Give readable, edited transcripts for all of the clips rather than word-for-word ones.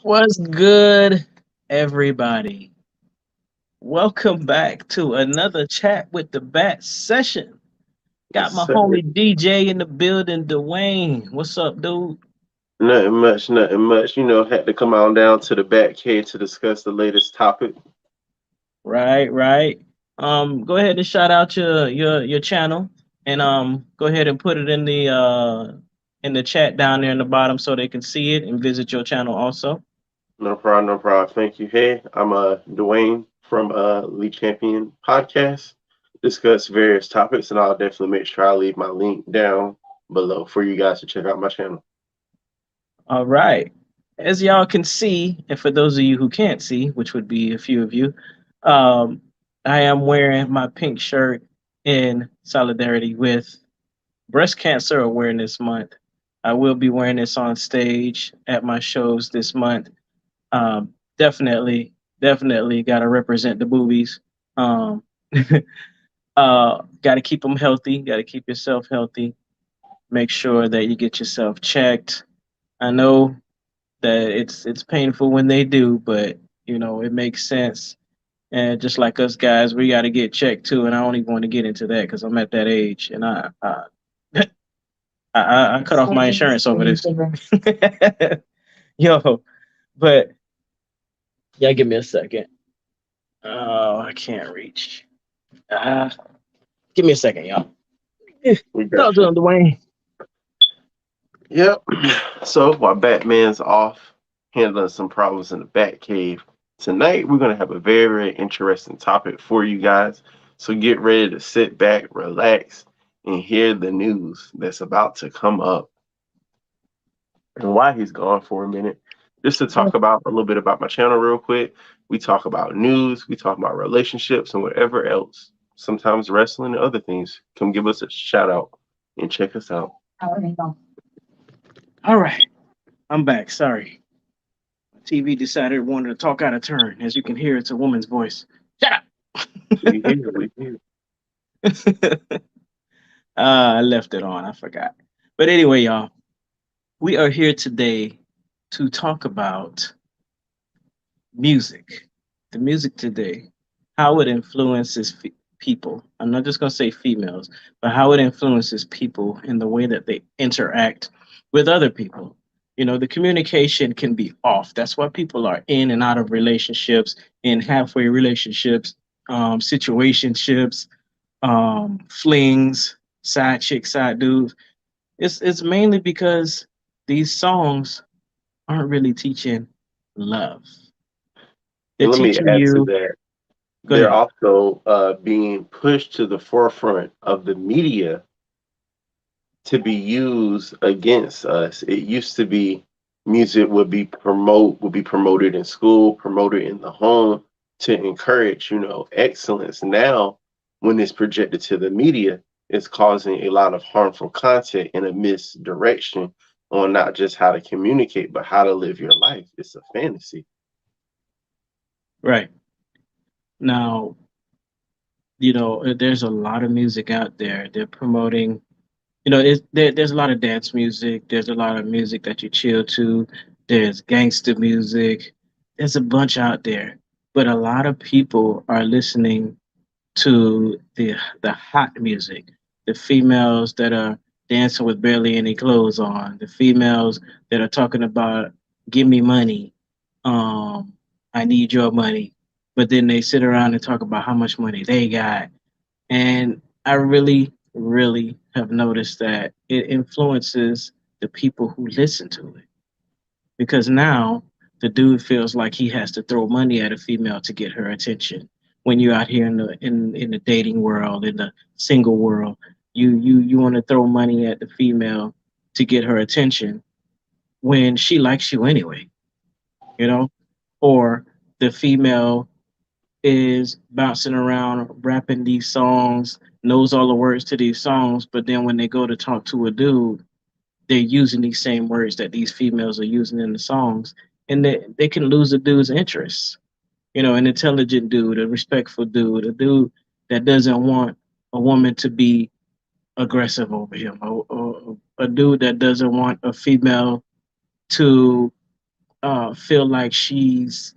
What's good, everybody? Welcome back to another chat with the Bat session. Yes, Got my sir. homie DJ in the building, Dwayne. What's up, dude? Nothing much, nothing much. Had to come on down to the back cave to discuss the latest topic. Right, right. Go ahead and shout out your channel, and go ahead and put it in the chat down there in the bottom so they can see it and visit your channel also. No problem, no problem. Thank you. Hey, I'm Dwayne from League Champion Podcast. Discuss various topics, and I'll definitely make sure I leave my link down below for you guys to check out my channel. All right. As y'all can see, and for those of you who can't see, which would be a few of you, um, I am wearing my pink shirt in solidarity with Breast Cancer Awareness Month. I will be wearing this on stage at my shows this month. Definitely got to represent the boobies. Um, got to keep them healthy. Got to keep yourself healthy. Make sure that you get yourself checked. I know that it's painful when they do, but it makes sense. And just like us guys, we got to get checked too. And I don't even want to get into that because I'm at that age, and I cut off my insurance over this. Yo, but yeah, give me a second. Oh, I can't reach. Uh, Give me a second, y'all. We Talk got to you. him, Dwayne. Yep. So while Batman's off handling some problems in the Bat Cave, tonight we're going to have a very, very interesting topic for you guys. So get ready to sit back, relax, and hear the news that's about to come up. And why he's gone for a minute, just to talk about a little bit about my channel real quick. We talk about news, we talk about relationships, and whatever else. Sometimes wrestling and other things. Come give us a shout out and check us out. All right, I'm back. Sorry, TV decided it wanted to talk out of turn. As you can hear, it's a woman's voice. Shut up. We here, we here. I left it on. I forgot. But anyway, y'all, we are here today to talk about music. The music today, how it influences people. I'm not just going to say females, but how it influences people in the way that they interact with other people. The communication can be off. That's why people are in and out of relationships, in halfway relationships, situationships, flings, side chicks, side dudes. It's mainly because these songs aren't really teaching love. They're And let me teaching add to you. that. Go They're ahead. also being pushed to the forefront of the media to be used against us. It used to be music would be promoted in school, promoted in the home to encourage, excellence. Now, when it's projected to the media, it's causing a lot of harmful content and a misdirection on not just how to communicate, but how to live your life. It's a fantasy. Right. Now, there's a lot of music out there. They're promoting, there's a lot of dance music. There's a lot of music that you chill to. There's gangster music. There's a bunch out there. But a lot of people are listening to the hot music, the females that are dancing with barely any clothes on, the females that are talking about give me money, um, I need your money, but then they sit around and talk about how much money they got. And I really have noticed that it influences the people who listen to it because now the dude feels like he has to throw money at a female to get her attention. When you're out here in the dating world, in the single world, you want to throw money at the female to get her attention when she likes you anyway, you know? Or the female is bouncing around rapping these songs, knows all the words to these songs, but then when they go to talk to a dude, they're using these same words that these females are using in the songs, and they can lose a dude's interest. An intelligent dude, a respectful dude, a dude that doesn't want a woman to be aggressive over him, or a dude that doesn't want a female to feel like she's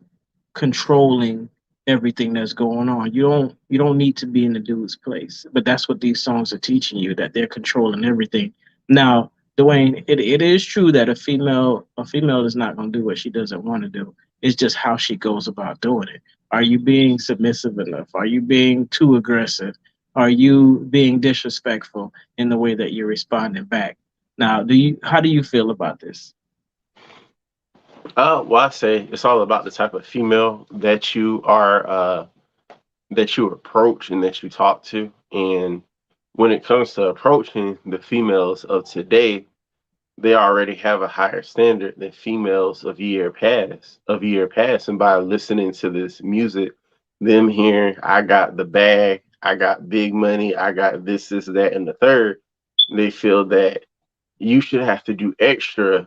controlling everything that's going on. You don't need to be in the dude's place. But that's what these songs are teaching you, that they're controlling everything. Now, Dwayne, it is true that a female is not gonna do what she doesn't want to do. It's just how she goes about doing it. Are you being submissive enough? Are you being too aggressive? Are you being disrespectful in the way that you're responding back? Now, how do you feel about this? Well, I say it's all about the type of female that you are, that you approach and that you talk to. And when it comes to approaching the females of today, they already have a higher standard than females of year past. And by listening to this music, them hearing I got the bag, I got big money, I got this, that, and the third, they feel that you should have to do extra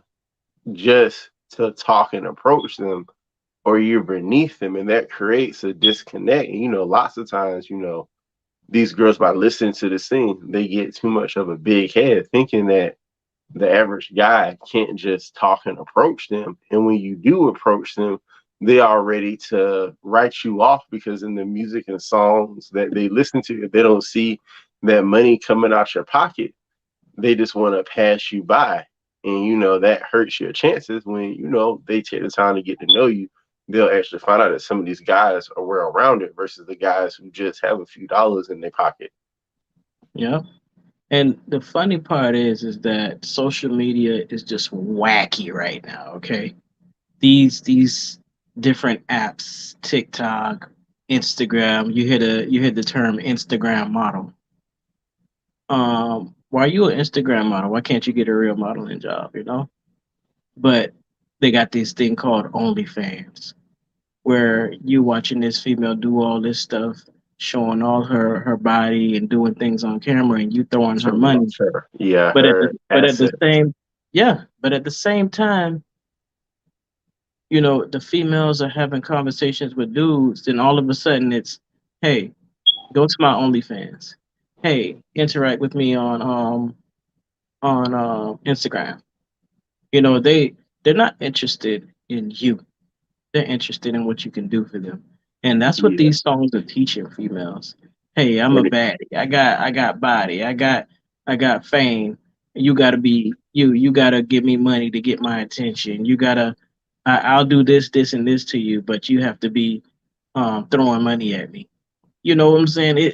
just to talk and approach them, or you're beneath them, and that creates a disconnect. And, lots of times, these girls, by listening to this thing, they get too much of a big head, thinking that the average guy can't just talk and approach them. And when you do approach them, they are ready to write you off, because in the music and songs that they listen to, if they don't see that money coming out your pocket, they just want to pass you by. And that hurts your chances when they take the time to get to know you. They'll actually find out that some of these guys are well rounded versus the guys who just have a few dollars in their pocket. Yeah. And the funny part is that social media is just wacky right now, okay? These different apps, TikTok, Instagram, you hear the term Instagram model. Why are you an Instagram model? Why can't you get a real modeling job? But they got this thing called OnlyFans, where you watching this female do all this stuff, showing all her body and doing things on camera, and you throwing her Showing off money. her, yeah, But at the her but at the assets. same but at the same time, the females are having conversations with dudes, then all of a sudden it's, hey, go to my OnlyFans. Hey, interact with me on Instagram. They're not interested in you. They're interested in what you can do for them. And that's what Yeah, these songs are teaching females. Hey, I'm a and baddie. I got body. I got fame. You gotta be you. You gotta give me money to get my attention. You gotta. I'll do this, this, and this to you, but you have to be throwing money at me. You know what I'm saying?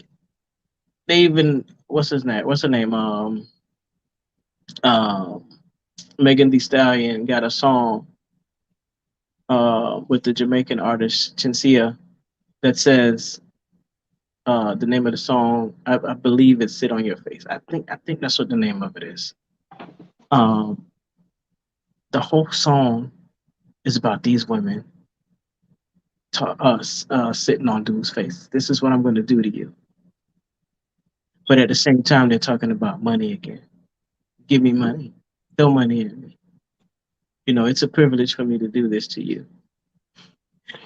They even what's his name? What's her name? Um, Megan Thee Stallion got a song with the Jamaican artist Chinsia that says the name of the song. I believe it's "Sit on Your Face." I think that's what the name of it is. Um, the whole song is about these women to us sitting on dude's face. This is what I'm going to do to you. But at the same time, they're talking about money again. Give me money. Throw money at me. It's a privilege for me to do this to you.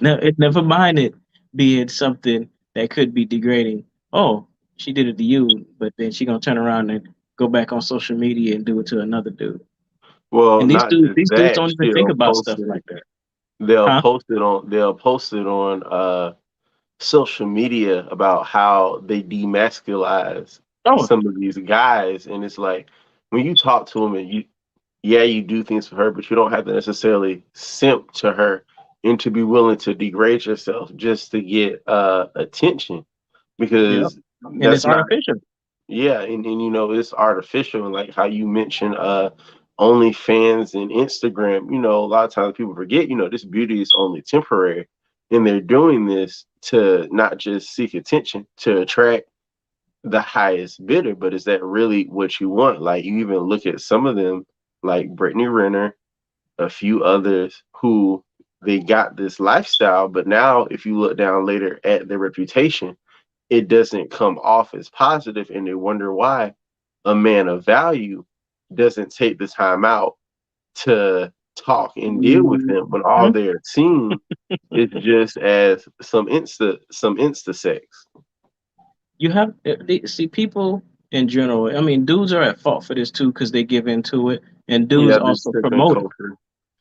No, it never mind it being something that could be degrading. Oh, she did it to you, but then she gonna turn around and go back on social media and do it to another dude. well, And these not dudes, just these dudes that, don't even think she'll about post stuff it. like that, They'll huh? post it on. They'll post it on social media about how they demasculize Oh, some of these guys, and it's like when you talk to them, and yeah, you do things for her, but you don't have to necessarily simp to her and to be willing to degrade yourself just to get attention, yeah, because and it's that's not. artificial. Yeah, and it's artificial, and like how you mentioned OnlyFans and Instagram, a lot of times people forget, this beauty is only temporary. And they're doing this to not just seek attention, to attract the highest bidder, but is that really what you want? Like, you even look at some of them, like Brittany Renner, a few others who they got this lifestyle, but now if you look down later at their reputation, it doesn't come off as positive, and they wonder why a man of value doesn't take the time out to talk and deal with them, when all Mhm. they're seeing is just as some insta sex. You have see people in general. I mean, dudes are at fault for this too because they give into it, and dudes Yeah, this also simping promote it. culture.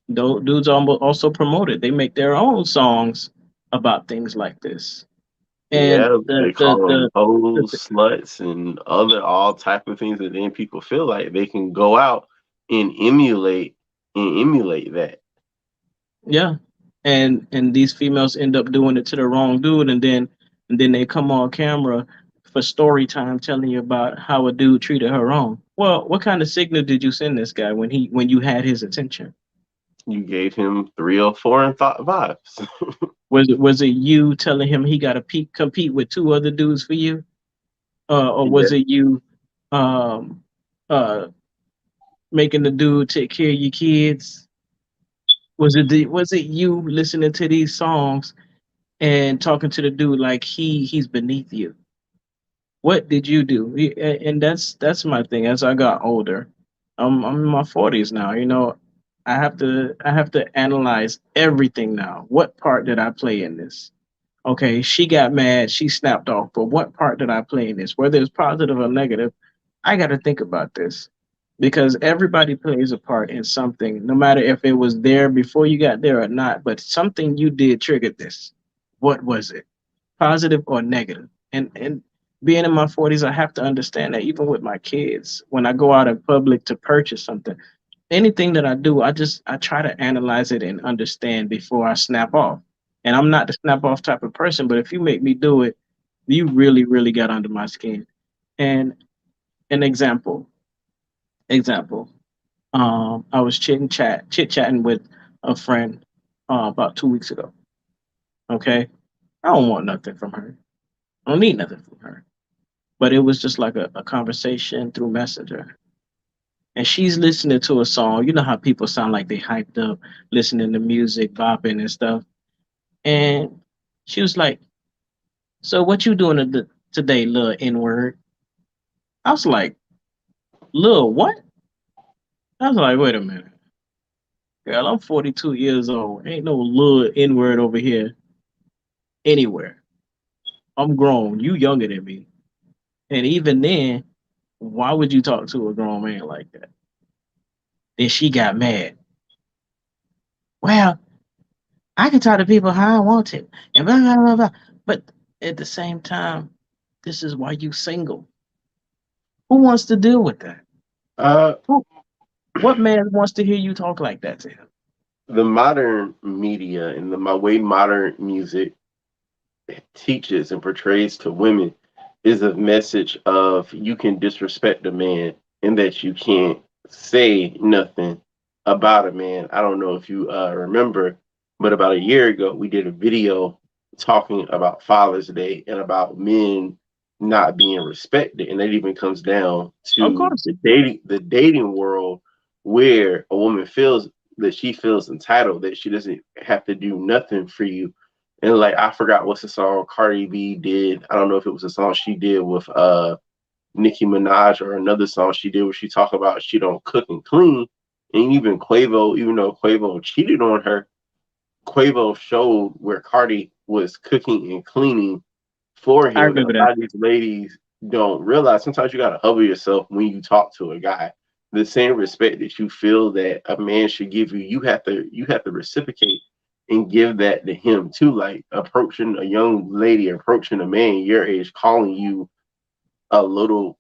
Those dudes also promote it. They make their own songs about things like this. And Yeah, the they the call them the, hoes, the sluts, and other all type of things that then people feel like they can go out and emulate that. yeah, and these females end up doing it to the wrong dude, and then they come on camera for story time telling you about how a dude treated her wrong. Well, what kind of signal did you send this guy when you had his attention? You gave him 304 and thought vibes. Was it you telling him he got to compete with two other dudes for you, or Yeah. was it you um, uh, making the dude take care of your kids? Was it you listening to these songs and talking to the dude like he's beneath you? What did you do? And that's my thing. As I got older, I'm in my 40s now. I have to analyze everything now. What part did I play in this? Okay, she got mad, she snapped off, but what part did I play in this? Whether it's positive or negative, I got to think about this because everybody plays a part in something, no matter if it was there before you got there or not. But something you did triggered this. What was it? Positive or negative? And being in my 40s, I have to understand that even with my kids, when I go out in public to purchase something, anything that I do, I try to analyze it and understand before I snap off. And I'm not the snap off type of person, but if you make me do it, you really, really got under my skin. And an example, I was chit chatting with a friend about 2 weeks ago. Okay, I don't want nothing from her. I don't need nothing from her. But it was just like a conversation through Messenger. And she's listening to a song. You know how people sound like they hyped up, listening to music, bopping and stuff. And she was like, "So what you doing today, little N word?" I was like, "Little what?" I was like, "Wait a minute, girl. I'm 42 years old. Ain't no little N word over here anywhere. I'm grown. You younger than me. And even then, why would you talk to a grown man like that?" Then she got mad. Well, I can talk to people how I want to, and blah blah blah blah. But at the same time, this is why you single. Who wants to deal with that? Uh, Who? What man wants to hear you talk like that to him? the modern media and my way modern music teaches and portrays to women is a message of you can disrespect a man and that you can't say nothing about a man. I don't know if you remember, but about a year ago, we did a video talking about Father's Day and about men not being respected. And that even comes down Of to course. the dating world where a woman feels that she feels entitled, that she doesn't have to do nothing for you, and like I forgot what's the song Cardi B did. I don't know if it was a song she did with Nicki Minaj or another song she did where she talked about she don't cook and clean. And even Quavo, even though Quavo cheated on her, Quavo showed where Cardi was cooking and cleaning for I him. And remember a that. lot of these ladies don't realize sometimes you gotta humble yourself when you talk to a guy. The same respect that you feel that a man should give you, you have to reciprocate and give that to him too. Like approaching a young lady, approaching a man your age, calling you a little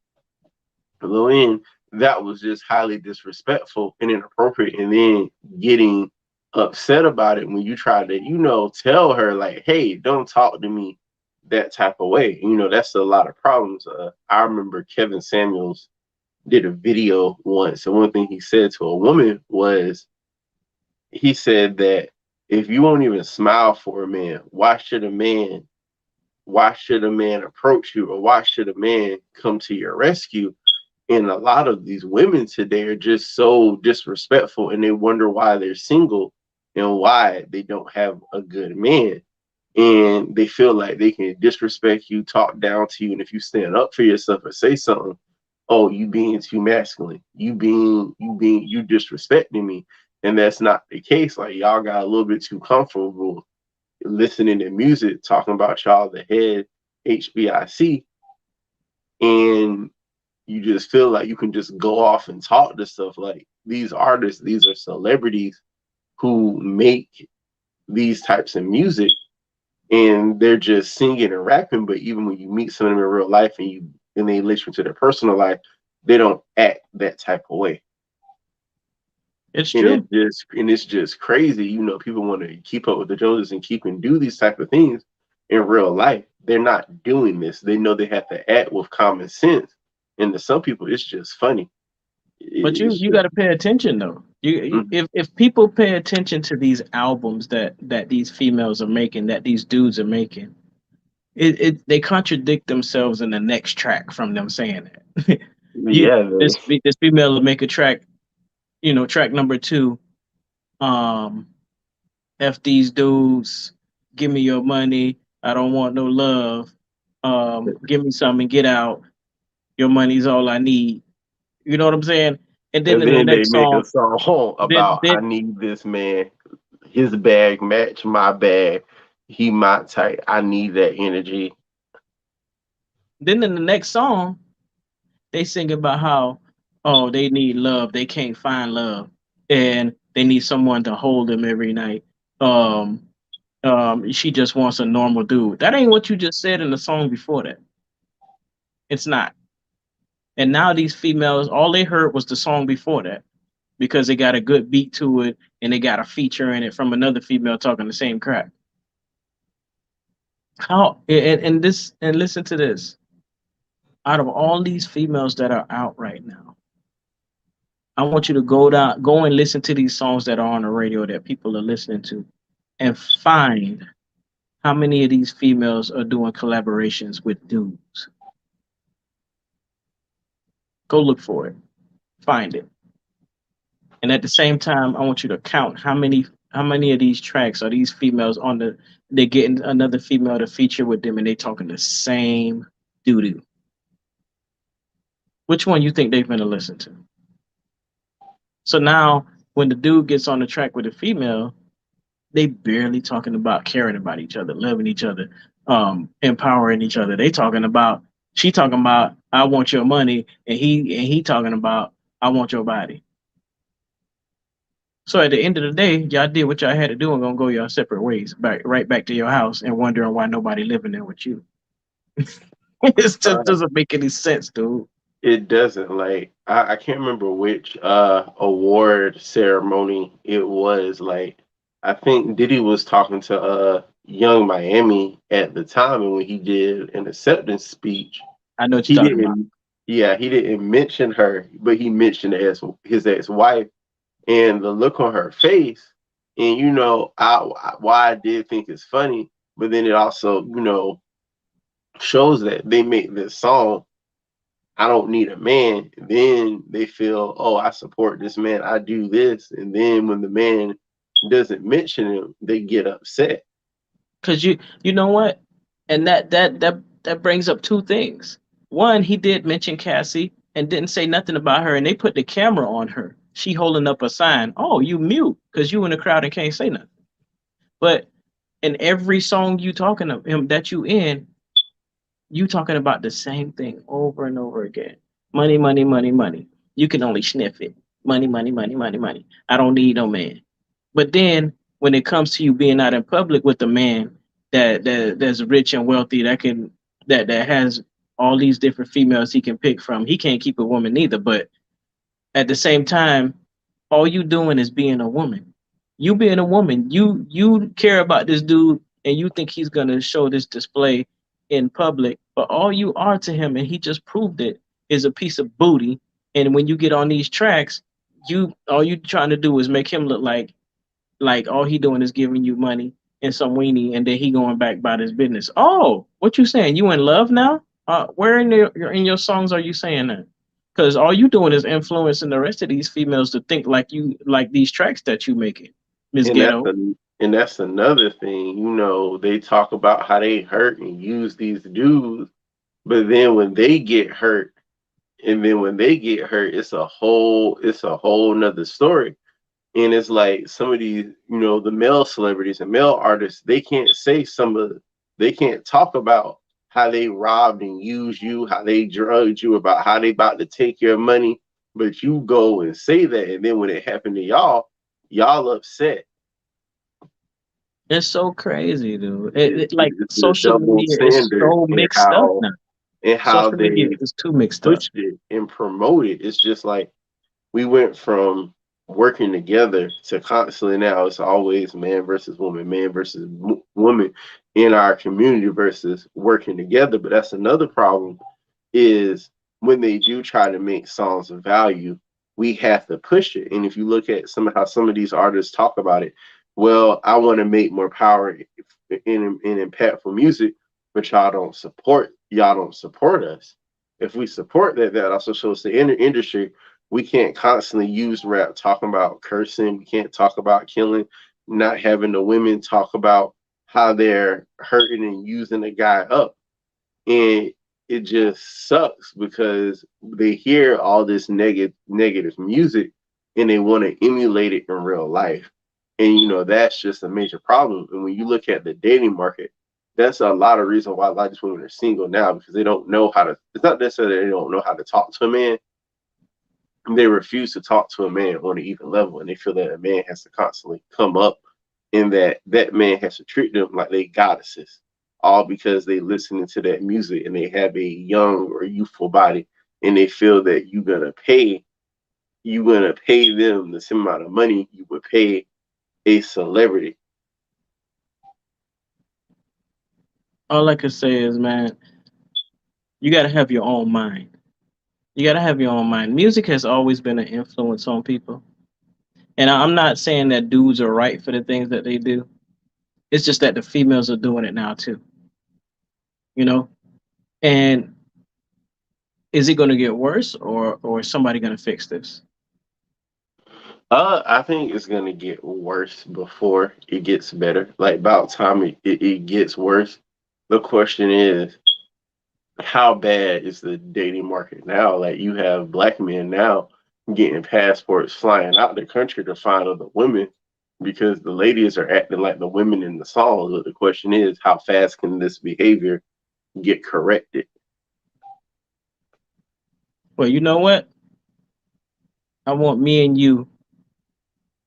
in, that was just highly disrespectful and inappropriate. And then getting upset about it when you try to, tell her like, hey, don't talk to me that type of way. That's a lot of problems. I remember Kevin Samuels did a video once, and one thing he said to a woman was, he said that if you won't even smile for a man, why should a man approach you, or why should a man come to your rescue? And a lot of these women today are just so disrespectful, and they wonder why they're single and why they don't have a good man. And they feel like they can disrespect you, talk down to you, and if you stand up for yourself or say something, oh, you being too masculine, you disrespecting me. And that's not the case. Like y'all got a little bit too comfortable listening to music, talking about y'all the head HBIC, and you just feel like you can just go off and talk to stuff like these artists, these are celebrities, who make these types of music, and they're just singing and rapping. But even when you meet some of them in real life and they let you into their personal life, they don't act that type of way. It's And true. it's just crazy. People want to keep up with the Joneses and keep and do these type of things in real life. They're not doing this. They know they have to act with common sense. And to some people, it's just funny. But It's you just got to pay attention though. mhm. If people pay attention to these albums that these females are making, that these dudes are making, they contradict themselves in the next track from them saying that. you Yeah, this female will make a track, track number two. Um, F these dudes, give me your money. I don't want no love. Give me something and get out. Your money's all I need. You know what I'm saying? And then and in the then they next make a song, song then about I then need this man. His bag match my bag. He my type. I need that energy. then in the next song, they sing about how they need love, they can't find love, and they need someone to hold them every night. Um, she just wants a normal dude. That ain't what you just said in the song before that. It's not. And now these females, all they heard was the song before that because they got a good beat to it and they got a feature in it from another female talking the same crap. How and listen to this. Out of all these females that are out right now, I want you to go and listen to these songs that are on the radio that people are listening to, and find how many of these females are doing collaborations with dudes. Go look for it, find it, and at the same time, I want you to count how many of these tracks are these females on the they're getting another female to feature with them, and they talking the same doo doo. Which one you think they're gonna listen to? So now, when the dude gets on the track with a female, they barely talking about caring about each other, loving each other, empowering each other. They talking about she talking about I want your money, and he talking about I want your body. So at the end of the day, y'all did what y'all had to do and gonna go your separate ways, back right back to your house and wondering why nobody living there with you. It just Uh, doesn't make any sense, dude. it doesn't like I can't remember which award ceremony it was. Like I think Diddy was talking to Young Miami at the time, and when he did an acceptance speech, I know what he you're talking about. didn't. Yeah, he didn't mention her, but he mentioned his ex-wife, and the look on her face. And why I did think it's funny, but then it also shows that they make this song, I don't need a man. Then they feel, oh, I support this man, I do this. And then when the man doesn't mention him, they get upset. Cause you know what, and that brings up two things. One, he did mention Cassie and didn't say nothing about her, and they put the camera on her. She holding up a sign. Oh, you mute because you in the crowd and can't say nothing. But in every song you talking of him that you talking about the same thing over and over again. Money, money, money, money. You can only sniff it. Money, money, money, money, money. I don't need no man. But then when it comes to you being out in public with a man that's rich and wealthy that has all these different females he can pick from, he can't keep a woman either. But at the same time, all you doing is being a woman. You being a woman, you care about this dude and you think he's gonna show this display in public, but all you are to him, and he just proved it, is a piece of booty. And when you get on these tracks, you all you trying to do is make him look like all he doing is giving you money and some weenie, and then he going back about his business. Oh, what you saying? You in love now? Where in your songs are you saying that? Because all you doing is influencing the rest of these females to think like you like these tracks that you making, Miss And that's Ghetto. a, and that's another thing. They talk about how they hurt and use these dudes, but then when they get hurt, it's a whole nother story. And it's like some of these, the male celebrities and male artists, they can't talk about how they robbed and used you, how they drugged you, about how they about to take your money, but you go and say that, and then when it happened to y'all, Y'all upset. It's so crazy, dude. Like It's the social double media is standard so in mixed up now. how Social media they is too mixed up. push it and promote it. It's just like we went from working together to constantly now it's always man versus woman, man versus woman in our community versus working together. But that's another problem is when they do try to make songs of value, we have to push it. And if you look at some of how some of these artists talk about it, well, I want to make more power in impactful music, but y'all don't support us. If we support that, that also shows the industry we can't constantly use rap talking about cursing. We can't talk about killing, not having the women talk about how they're hurting and using a guy up. And it just sucks because they hear all this negative music and they want to emulate it in real life. And that's just a major problem. And when you look at the dating market, that's a lot of reason why a lot of these women are single now because they don't know how to. It's not necessarily they don't know how to talk to a man. They refuse to talk to a man on an even level, and they feel that a man has to constantly come up, and that man has to treat them like they goddesses, all because they listening to that music and they have a young or youthful body, and they feel that you're gonna pay them the same amount of money you would pay a celebrity. All I can say is, man, you got to have your own mind. You got to have your own mind. Music has always been an influence on people. And I'm not saying that dudes are right for the things that they do. It's just that the females are doing it now too, you know? And is it going to get worse, or is somebody going to fix this? I think it's gonna get worse before it gets better. Like about time it gets worse. The question is, how bad is the dating market now? Like you have black men now getting passports flying out the country to find other women because the ladies are acting like the women in the song. But the question is, how fast can this behavior get corrected? Well, you know what? I want me and you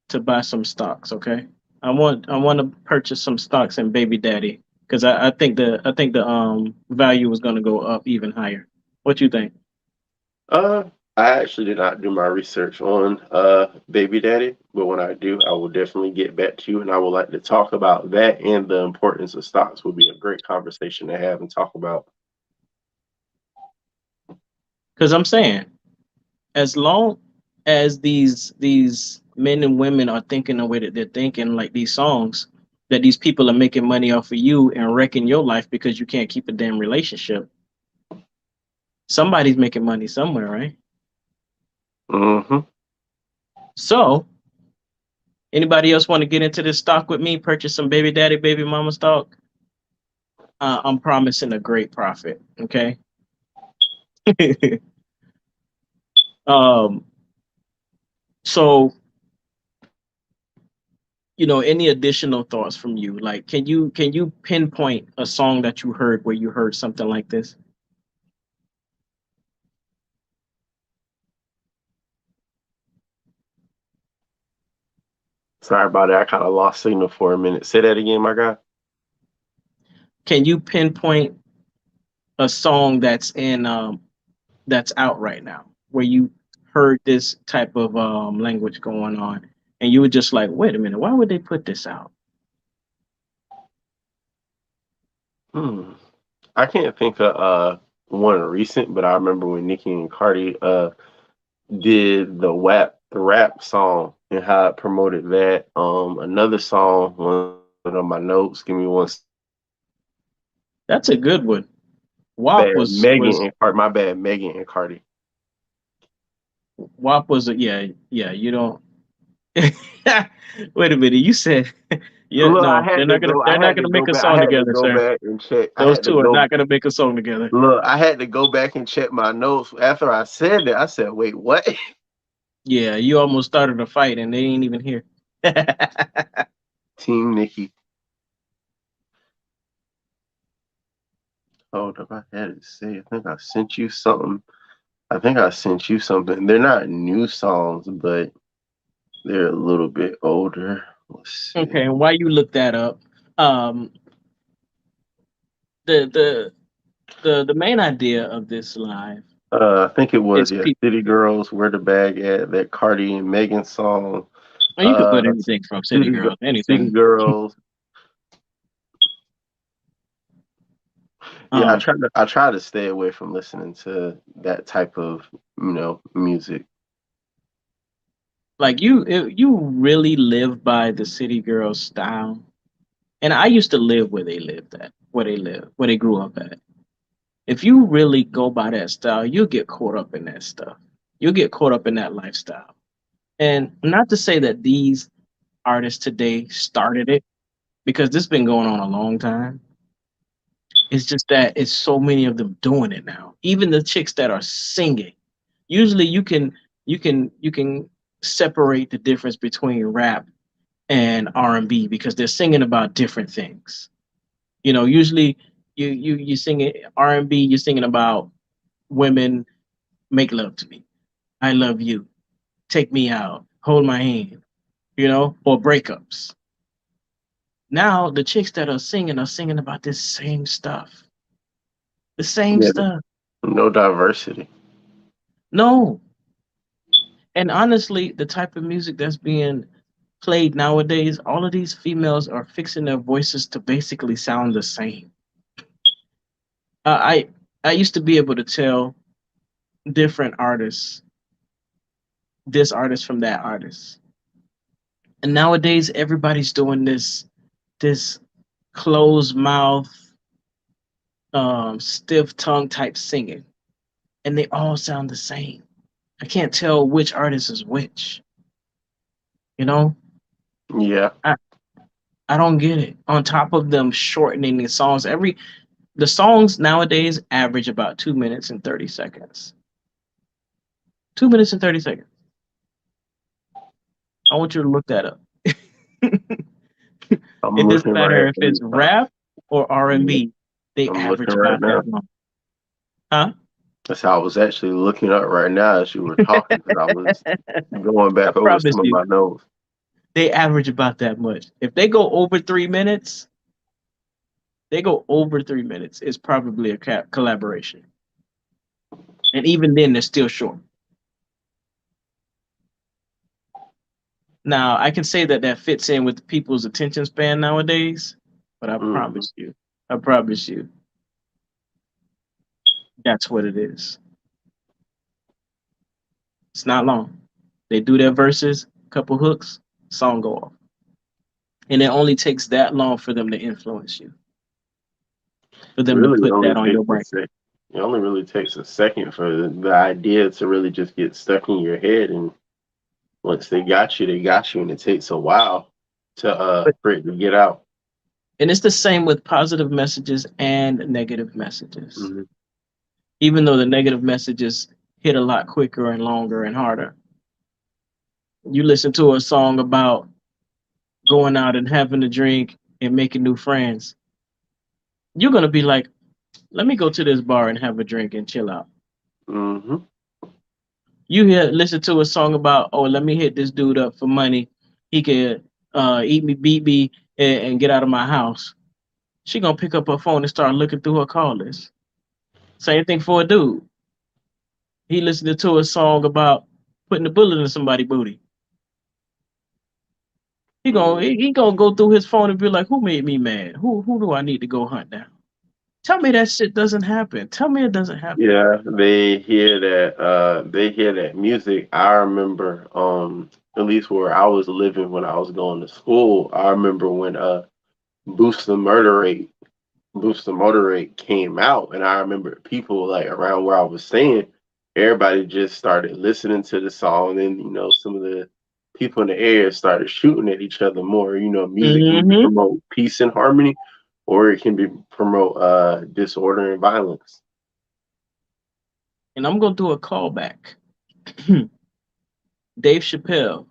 to buy some stocks, okay? I want to purchase some stocks in Baby Daddy because I think the value is going to go up even higher. What you think? Uh, I actually did not do my research on Baby Daddy, but when I do, I will definitely get back to you, and I would like to talk about that and the importance of stocks. Would be a great conversation to have and talk about. Because I'm saying, as long as these men and women are thinking the way that they're thinking, like these songs, that these people are making money off of you and wrecking your life because you can't keep a damn relationship. Somebody's making money somewhere, right? Hmm. So, anybody else want to get into this stock with me? Purchase some baby daddy, baby mama stock. I'm promising a great profit. Okay. um. So, any additional thoughts from you? Like, can you pinpoint a song that you heard where you heard something like this? Sorry about that. I kind of lost signal for a minute. Say that again, my guy. Can you pinpoint a song that's out right now where you heard this type of language going on and you were just like, wait a minute, why would they put this out? Hmm. I can't think of one recent, but I remember when Nicki and Cardi did the rap song and how it promoted that. Another song, one of my notes. Give me one. That's a good one. WAP Bad was Megan was and Cardi. My bad, Megan and Cardi. WAP was yeah, you don't. Wait a minute, you said yeah, Look, no, they're not gonna I they're not had to gonna go make a back. I song had to together, go sir. back and check. I Those had to two are go. not gonna make a song together. Look, I had to go back and check my notes after I said that. I said, "Wait, what?" Yeah, you almost started a fight and they ain't even here. Team Nikki. Hold up, I had to say. I think I sent you something. I think I sent you something. They're not new songs, but They're a little bit older. Let's see. Okay, and while you look that up, um, the the the main idea of this live I think it was, is yeah, people. City Girls, Where the Bag At, that Cardi and Megan song. And you could Uh, put anything from City City Girls, City anything. Girls. Yeah, Um, I try to stay away from listening to that type of, music. like you really live by the City Girls style. And I used to live where they lived at, where they grew up at. If you really go by that style, you'll get caught up in that stuff. You'll get caught up in that lifestyle. And not to say that these artists today started it, because this has been going on a long time. It's just that it's so many of them doing it now. Even the chicks that are singing. Usually you can separate the difference between rap and R&B because they're singing about different things. Usually you singing R&B, you're singing about women, make love to me, I love you, take me out, hold my hand, or breakups. Now the chicks that are singing about this same stuff, the same Yeah, stuff. no diversity. No. And honestly, the type of music that's being played nowadays, all of these females are fixing their voices to basically sound the same. I used to be able to tell different artists, this artist from that artist. And nowadays everybody's doing this closed mouth, stiff tongue type singing, and they all sound the same. I can't tell which artist is which. You know, Yeah, I I don't get it. On top of them shortening the songs, the songs nowadays average about 2 minutes and 30 seconds. 2 minutes and 30 seconds. I want you to look that up. I'm It doesn't looking matter right if it's now. rap or R and Yeah, B. They I'm looking average right about now. that long. Huh? That's how I was actually looking up right now as you were talking because I was going I back over promise some of you, my notes. they average about that much. If they go over 3 minutes, they go over 3 minutes. It's probably a collaboration, and even then, they're still short. Now, I can say that that fits in with people's attention span nowadays, but Hmm. I promise you, that's what it is. It's not long. They do their verses, couple hooks, song go off, and it only takes that long for them to influence you, for them to Really, it put only that on takes your a brain. sec. It only really takes a second for the idea to really just get stuck in your head, and once they got you, and it takes a while to But for it to get out. and it's the same with positive messages and negative messages. Hmm. Even though the negative messages hit a lot quicker and longer and harder. You listen to a song about going out and having a drink and making new friends. You're gonna be like, let me go to this bar and have a drink and chill out. Hmm. Listen to a song about, oh, let me hit this dude up for money. He could eat me, beat me, and get out of my house. She gonna pick up her phone and start looking through her call list. Same thing for a dude. He listening to a song about putting a bullet in somebody's booty. He gonna go through his phone and be like, who made me mad? Who do I need to go hunt down? Tell me that shit doesn't happen. Tell me it doesn't happen. Yeah, they hear that music. I remember at least where I was living when I was going to school, I remember when Boost the Murder Rate Boost the Motor Rate came out, and I remember people like around where I was staying, everybody just started listening to the song, and some of the people in the area started shooting at each other more. Music can Hmm. promote peace and harmony, or it can be promote disorder and violence. And I'm gonna do a callback. Dave Chappelle,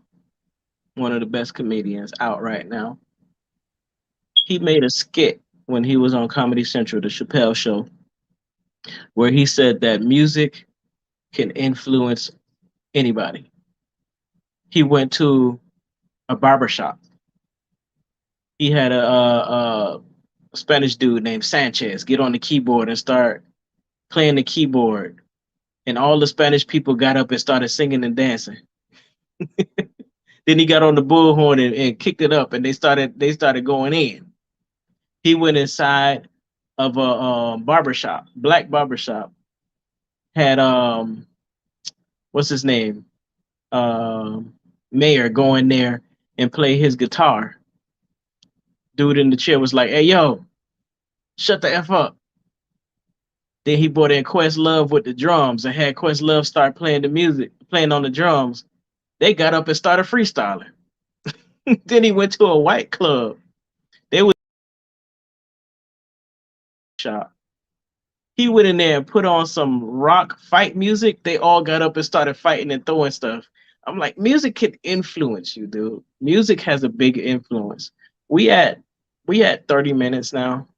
one of the best comedians out right now, he made a skit when he was on Comedy Central, the Chappelle Show, where he said that music can influence anybody. He went to a barber shop. He had a Spanish dude named Sanchez get on the keyboard and start playing the keyboard, and all the Spanish people got up and started singing and dancing. Then he got on the bullhorn and kicked it up, and they started going in. He went inside of a barbershop, black barbershop, had what's his name, Mayor go in there and play his guitar. Dude in the chair was like, "Hey yo, shut the f up." Then he brought in Questlove with the drums and had Questlove start playing the music, playing on the drums. They got up and started freestyling. Then he went to a white club. They was shop. He went in there and put on some rock fight music. They all got up and started fighting and throwing stuff. I'm like, music can influence you, dude. Music has a big influence. We at we at 30 minutes now,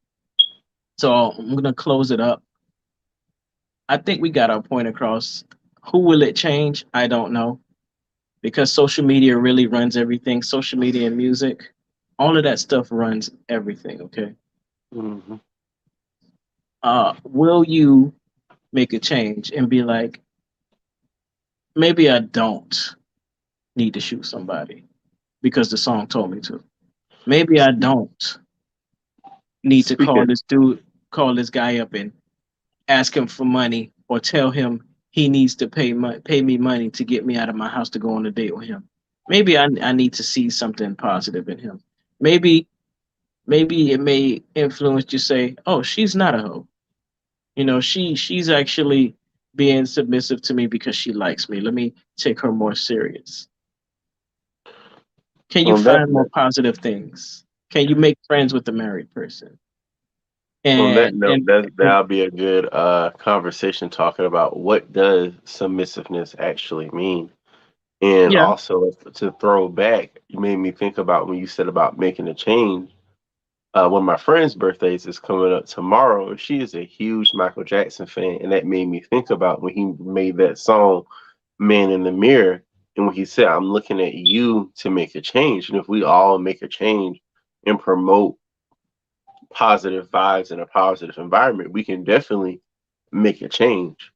so I'm gonna close it up. I think we got our point across. Who will it change? I don't know, because social media really runs everything. Social media and music, all of that stuff runs everything. Okay. Hmm. Will you make a change and be like, maybe I don't need to shoot somebody because the song told me to. Maybe I don't need to Speaking call this guy up and ask him for money or tell him he needs to pay me money to get me out of my house to go on a date with him. Maybe I need to see something positive in him. Maybe maybe it may influence you say, oh, she's not a hoe. She's actually being submissive to me because she likes me. Let me take her more serious. Can you on that find more positive things? Can you make friends with the married person? on that And note, and, and that'll be a good conversation talking about what does submissiveness actually mean. And yeah, also to throw back, you made me think about when you said about making a change. One of my friend's birthdays is coming up tomorrow. She is a huge Michael Jackson fan, and that made me think about when he made that song "Man in the Mirror," and when he said, "I'm looking at you to make a change." And if we all make a change and promote positive vibes in a positive environment, we can definitely make a change.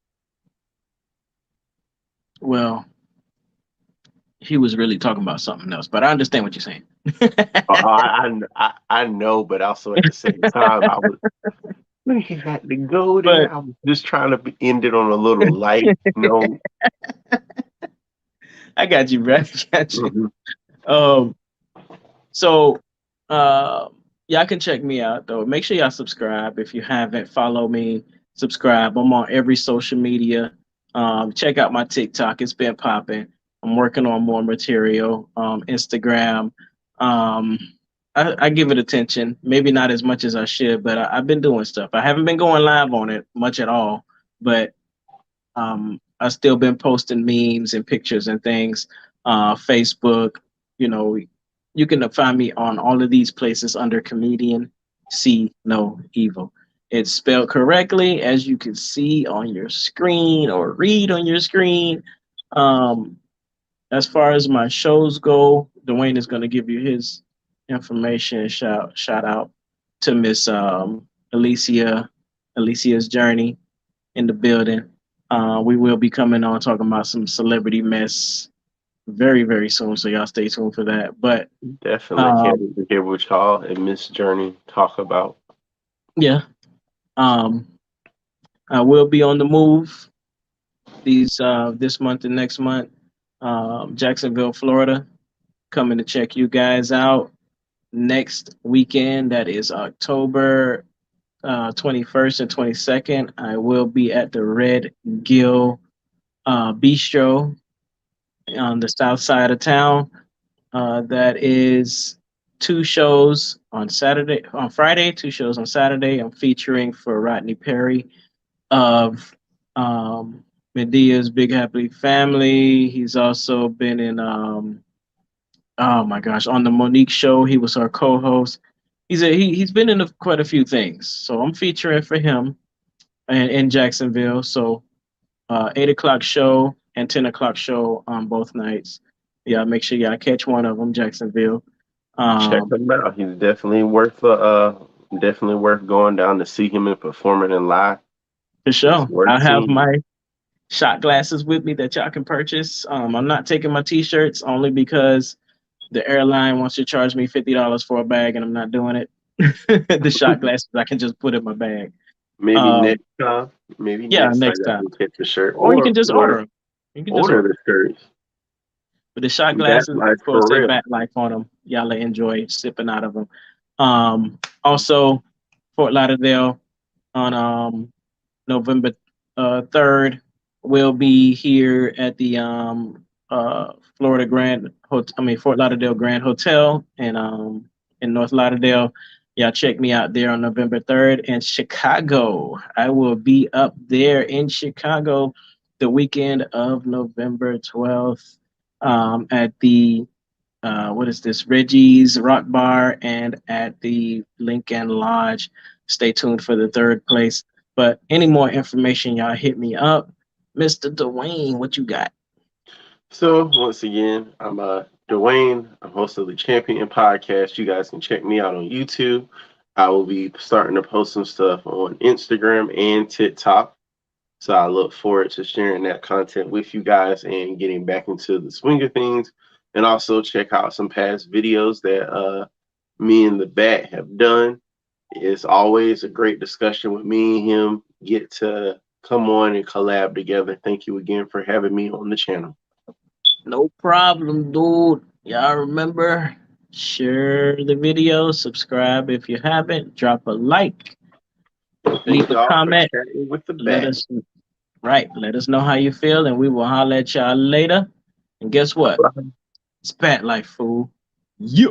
well, he was really talking about something else, but I understand what you're saying. I know, but also at the same time, I was when he had to go But there. I was just trying to end it on a little light note. I got you, bro. I got you. Mhm. Um, so y'all can check me out though. Make sure y'all subscribe if you haven't. Follow me, subscribe. I'm on every social media. Check out my TikTok. It's been popping. I'm working on more material. Instagram. Um, I give it attention. Maybe not as much as I should, but I've been doing stuff. I haven't been going live on it much at all, but I've still been posting memes and pictures and things. Facebook, you know, you can find me on all of these places under comedian See No Evil. It's spelled correctly, as you can see on your screen or read on your screen. Um, as far as my shows go, Dwayne is going to give you his information. Shout out to Miss Alicia, Alicia's Journey in the building. We will be coming on talking about some celebrity mess very, very soon. So y'all stay tuned for that. But Definitely can't um, wait to hear what y'all and Miss Journey talk about. yeah, um, I will be on the move this month and next month. Jacksonville, Florida, coming to check you guys out next weekend. That is October 21st and 22nd. I will be at the Red Gill Bistro on the south side of town. That is two shows on Friday, two shows on Saturday. I'm featuring for Rodney Perry of Medea's Big Happy Family. He's also been in, oh my gosh, on the Monique Show. He was our co-host. He's been in quite a few things. So I'm featuring for him in Jacksonville. So 8 o'clock show and 10 o'clock show on both nights. Yeah, make sure y'all catch one of them, Jacksonville. Check Um, him out. He's definitely worth going down to see him and performing in live. for It's sure. worth I have seeing. my shot glasses with me that y'all can purchase. I'm not taking my t-shirts only because the airline wants to charge me $50 for a bag, and I'm not doing it. The shot glasses I can just put in my bag. Maybe Um, next time. Maybe yeah, next time next y'all time, can catch the shirt or you can just order or them. You can just order order. the shirts. But the shot Bat glasses, life of course, for say real. Bat Life on them. Y'all enjoy sipping out of them. Also, Fort Lauderdale on November 3rd. We'll be here at the Florida Grand Hotel, I mean Fort Lauderdale Grand Hotel in North Lauderdale. Y'all check me out there on November 3rd. And Chicago. I will be up there in Chicago the weekend of November 12th at the what is this? Reggie's Rock Bar and at the Lincoln Lodge. Stay tuned for the third place. But any more information, y'all hit me up. Mr. Dwayne, what you got? So once again, I'm Dwayne. I'm host of the Champion Podcast. You guys can check me out on YouTube. I will be starting to post some stuff on Instagram and TikTok. So I look forward to sharing that content with you guys and getting back into the swing of things. And also check out some past videos that me and the Bat have done. It's always a great discussion with me and him. Get to come on and collab together. Thank you again for having me on the channel. No problem, dude. Y'all remember, share the video, subscribe if you haven't, drop a like, leave Thank a y'all for comment. chatting with the Let Bat. us let us know how you feel, and we will holler at y'all later. And guess what? It's Bat Life, fool. Yeah.